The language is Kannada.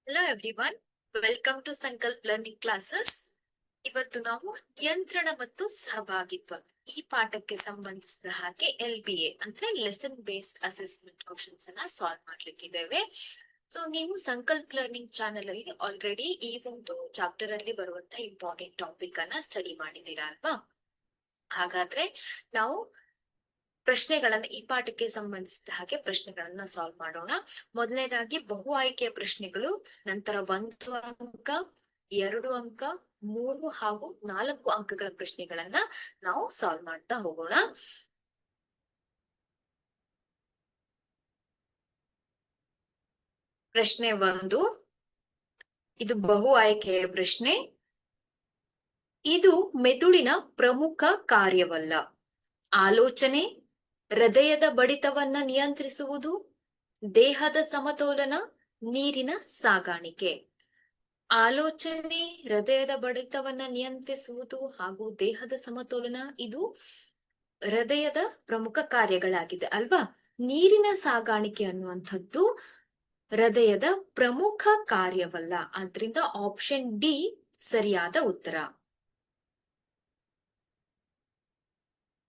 Hello everyone, welcome to Sankalp learning classes. ಇವತ್ತು ನಾವು ನಿಯಂತ್ರಣ ಮತ್ತು ಸಹಭಾಗಿತ್ವ ಈ ಪಾಠಕ್ಕೆ ಸಂಬಂಧಿಸಿದ ಹಾಗೆ LBA ಅಂದ್ರೆ ಲೆಸನ್ ಬೇಸ್ಡ್ ಅಸೆಸ್ಮೆಂಟ್ ಕ್ವಶನ್ಸ್ ಅನ್ನ ಸಾಲ್ವ್ ಮಾಡ್ಲಿಕ್ಕಿದ್ದೇವೆ. ಸೊ ನೀವು ಸಂಕಲ್ಪ್ ಲರ್ನಿಂಗ್ ಚಾನೆಲ್ ಅಲ್ಲಿ ಆಲ್ರೆಡಿ ಈ ಒಂದು ಚಾಪ್ಟರ್ ಅಲ್ಲಿ ಬರುವಂತ ಇಂಪಾರ್ಟೆಂಟ್ ಟಾಪಿಕ್ ಅನ್ನ ಸ್ಟಡಿ ಮಾಡಿದೀರಾ ಅಲ್ವಾ? ಹಾಗಾದ್ರೆ ನಾವು ಪ್ರಶ್ನೆಗಳನ್ನ ಈ ಪಾಠಕ್ಕೆ ಸಂಬಂಧಿಸಿದ ಹಾಗೆ ಪ್ರಶ್ನೆಗಳನ್ನ ಸಾಲ್ವ್ ಮಾಡೋಣ. ಮೊದಲನೇದಾಗಿ ಬಹು ಆಯ್ಕೆಯ ಪ್ರಶ್ನೆಗಳು, ನಂತರ 1 ಅಂಕ, 2 ಅಂಕ, 3 ಹಾಗೂ 4 ಅಂಕಗಳ ಪ್ರಶ್ನೆಗಳನ್ನ ನಾವು ಸಾಲ್ವ್ ಮಾಡ್ತಾ ಹೋಗೋಣ. ಪ್ರಶ್ನೆ 1, ಇದು ಬಹು ಆಯ್ಕೆಯ ಪ್ರಶ್ನೆ. ಇದು ಮೆದುಳಿನ ಪ್ರಮುಖ ಕಾರ್ಯವಲ್ಲ. ಆಲೋಚನೆ, ಹೃದಯದ ಬಡಿತವನ್ನ ನಿಯಂತ್ರಿಸುವುದು, ದೇಹದ ಸಮತೋಲನ, ನೀರಿನ ಸಾಗಾಣಿಕೆ. ಆಲೋಚನೆ, ಹೃದಯದ ಬಡಿತವನ್ನ ನಿಯಂತ್ರಿಸುವುದು ಹಾಗೂ ದೇಹದ ಸಮತೋಲನ ಇದು ಹೃದಯದ ಪ್ರಮುಖ ಕಾರ್ಯಗಳಾಗಿದೆ ಅಲ್ವಾ? ನೀರಿನ ಸಾಗಾಣಿಕೆ ಅನ್ನುವಂಥದ್ದು ಹೃದಯದ ಪ್ರಮುಖ ಕಾರ್ಯವಲ್ಲ. ಆದ್ರಿಂದ ಆಪ್ಷನ್ ಡಿ ಸರಿಯಾದ ಉತ್ತರ.